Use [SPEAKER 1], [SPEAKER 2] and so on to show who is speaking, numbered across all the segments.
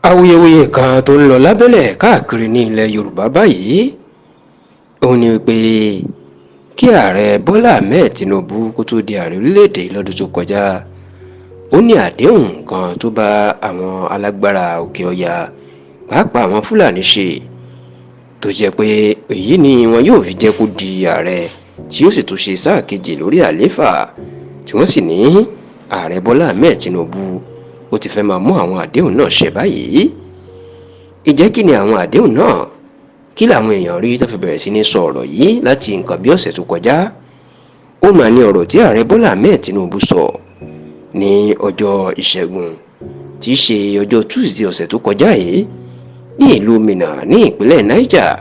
[SPEAKER 1] Awuyewuye kan tó ń lọ lábẹ́lẹ̀ káàkiri ní ilẹ̀ Yorùbá báyìí òun ni wípé kí ààrẹ Bọ́lá Ahmed Tinubu kó tó di ààrẹ orílẹ̀-èdè lọ́dún tó kọjá ó ní àdéhùn kan tó bá àwọn alágbára òkè ọya pàápàá àwọn Fúlàní ṣe tó jẹ́ pé èyí ni wọn yóò fi jẹ́ kó di ààrẹ tí yóò sì tún ṣe sáà kejì lórí àlééfà tí wọ́n sì ní ààrẹ Bọ́lá Ahmed Tinubu ó ti fẹ́ máa mú àwọn àdéhùn náà ṣẹ báyìí. Ìjẹ́ kí ni àwọn àdéhùn náà? Kí làwọn èèyàn rí tó fi bẹ̀rẹ̀ sí ní sọ ọ̀rọ̀ yìí láti nǹkan bí ọ̀sẹ̀ tó kọjá? Ó mà ní ọ̀rọ̀ tí ààrẹ Bọ́lá Ahmed Tinubu sọ ní ọjọ́ ìṣẹ́gun tí í ṣe ọjọ́ Tuesday ọ̀sẹ̀ tó kọjá yìí ní ìlú Minna ní ìpínlẹ̀ Niger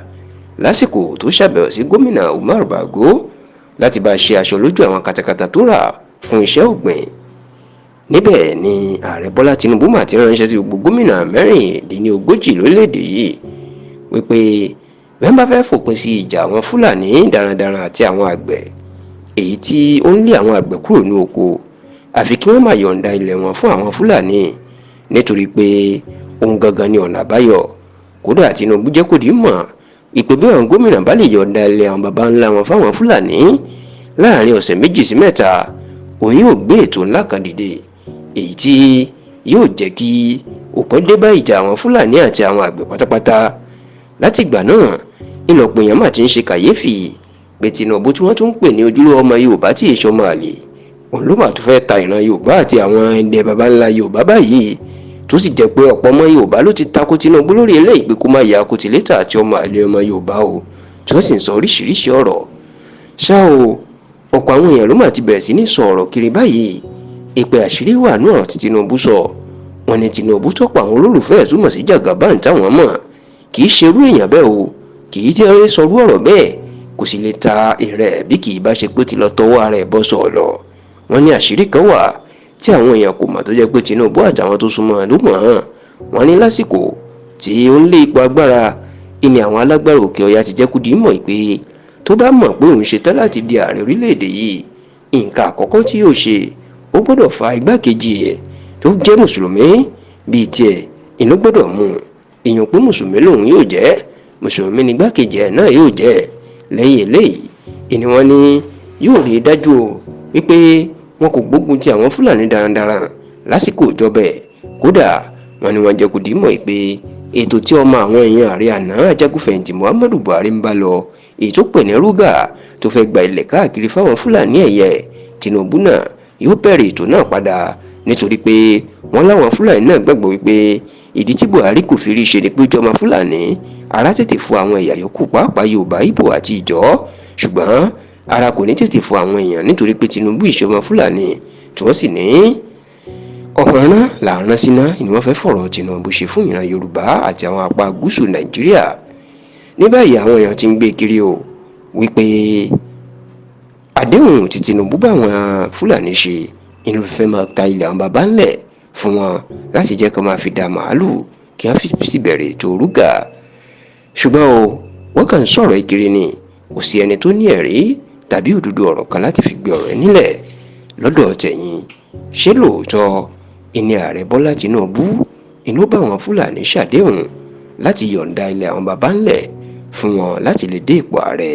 [SPEAKER 1] lásìkò tó ṣàbẹ̀wò sí gómìnà Umar Bago láti bá a ṣe aṣọ lójú àwọn katakata tó rà fún iṣẹ́ ọ̀gbìn. Níbẹ̀ ni ààrẹ Bọ́lá Tinubu mà ti ránṣẹ́ sí gbogbo gómìnà mẹ́rìndínlógójì lórílẹ̀‐èdè yìí wípé bẹ́ẹ̀ bá fẹ́ fòpin sí ìjà àwọn Fúlàní darandaran àti àwọn àgbẹ̀ èyí tí ó ń lé àwọn àgbẹ̀ kúrò ní oko àfi kí wọ́n máa yọ̀ǹda ilẹ̀ wọn fún àwọn Fúlàní nítorí pé ohun gangan ni ọ̀nà àbáyọ. Kódà Tinubu jẹ́ kó di mọ̀ ìpè bí àwọn gómìnà bá lè yọ̀ǹda ilẹ̀ àwọn baba ńlá wọn fáwọn Fúlàní láàrin ọ̀sẹ̀ méjì sí mẹ́ta òun yóò gbé ètò ńlá kan dìde èyí tí yóò jẹ́ kí òpin dé bá ìjà àwọn Fúlàní àti àwọn àgbẹ̀ pátápátá. Láti ìgbà náà ìlọ̀pọ̀ èèyàn mà ti ń ṣe kàyéfì pé Tinubu tí wọ́n tún ń pè ní ojúlówó ọmọ Yorùbá tí èso ọmọ àlè òun ló mà tún fẹ́ ta ìran Yorùbá àti àwọn ẹ̀dẹ̀ baba ńlá Yorùbá báyìí tó sì jẹ́ pé ọ̀pọ̀ ọmọ Yorùbá ló ti tako Tinubu lórí eléyìí pé kó má ya Kòtìlétà àti ọmọ àlè ọmọ Yorùbá o tí wọ́n sì ń sọ oríṣiríṣi ọ̀rọ̀. Ṣá o ọ̀pọ̀ àwọn èèyàn ló mà ti bẹ̀rẹ̀ sí ní sọ ọ̀rọ̀ kiri báyìí ìpè àṣírí wà ní ọ̀rọ̀ tí Tinubu sọ. Wọ́n ní Tinubu tọ́pọ̀ àwọn olólùfẹ́ ẹ̀ túmọ̀ sí Jagaban táwọn mọ̀ kì í ṣerú èèyàn bẹ́ẹ̀ o kì í jẹ́ sọrú ọ̀rọ̀ bẹ́ẹ̀ kò sì lè ta ìrẹ́ bí kì í bá ṣe pé ti lọ tọwọ́ ara ẹ̀ bọ́ sọ̀ọ̀lọ̀. Wọ́n ní àṣírí kan wà tí àwọn èèyàn kò mọ̀ tó jẹ́ pé Tinubu àtàwọn tó súnmọ́ ló mọ̀ hàn. Wọ́n ní lásìkò tí ó ń lé ipò agbára ìní àwọn alágbára òkè ọya ti jẹ́ kó di mọ̀ pé tó bá mọ̀ pé òun ṣetán láti di ààrẹ orílẹ̀-èdè yìí nǹkan àkọ́kọ́ tí yóò ṣe ó gbọ́dọ̀ fa igbákejì ẹ̀ tó jẹ́ mùsùlùmí bíi tiẹ̀ inú gbọ́dọ̀ mú èèyàn pé mùsùlùmí lòun yóò jẹ́ mùsùlùmí ní igbákejì ẹ̀ náà yóò jẹ́. Lẹ́yìn eléyìí ìní wọn ni yóò rí dájú o wípé wọn kò gbógun ti àwọn Fúlàní darandaran lásìkò ìjọba ẹ̀. Kódà wọn ni wọn jẹ́ kó di mọ̀ pé ètò tí ọmọ àwọn èèyàn ààrẹ àná ajagunfẹ̀yìntì Muhammadu Buhari ń bá lọ èyí tó pè ní rúgà tó fẹ́ gba ilẹ̀ káàkiri fáwọn Fúlàní ẹ̀yẹ Tinubu náà yóò bẹ̀rẹ̀ ètò náà padà nítorí pé wọ́n láwọn Fúlàní náà gbàgbọ́ wípé ìdí tí Buhari kò fi rí ṣe ni pé jọmọ Fúlàní ara tètè fún àwọn ẹ̀yà yòókù pàápàá Yorùbá Ìgbò àti Ìjọ ṣùgbọ́n ara kò ní tètè fún àwọn èèyàn nítorí pé Tinubu ìṣọmọ Fúlàní tí wọ́n sì ní ọ̀ràn làárán síná ni wọ́n fẹ́ fọ̀rọ̀ Tinubu ṣe fún ìran Yorùbá àti àwọn apá gúúsù Nàìjíríà. Ní báyìí àwọn èèyàn ti ń gbé kiri o wípé àdéhùn tí Tinubu bá àwọn Fúlàní ṣe inú fífẹ́ máa ta ilẹ̀ àwọn baba ńlẹ̀ fún wọn láti jẹ́ kó máa fi da màálù kí wọ́n sì bẹ̀rẹ̀ ètò rúgà. Ṣùgbọ́n o wọ́n kàn ń sọ̀rọ̀ ìkiri ni kò sí ẹni tó ní ẹ̀rí tàbí òdodo ọ̀rọ̀ kan láti fi gbé ọ̀rọ̀ ẹ̀ nílẹ̀. Lọ́dọ̀ tẹ̀yin ṣé lóòótọ́ ìní ààrẹ Bọ́lá Tinubu inú bá àwọn Fúlàní ṣàdéhùn láti yọ̀ǹda ilẹ̀ àwọn baba ńlẹ̀ fún wọn láti lè dé ipò ààrẹ?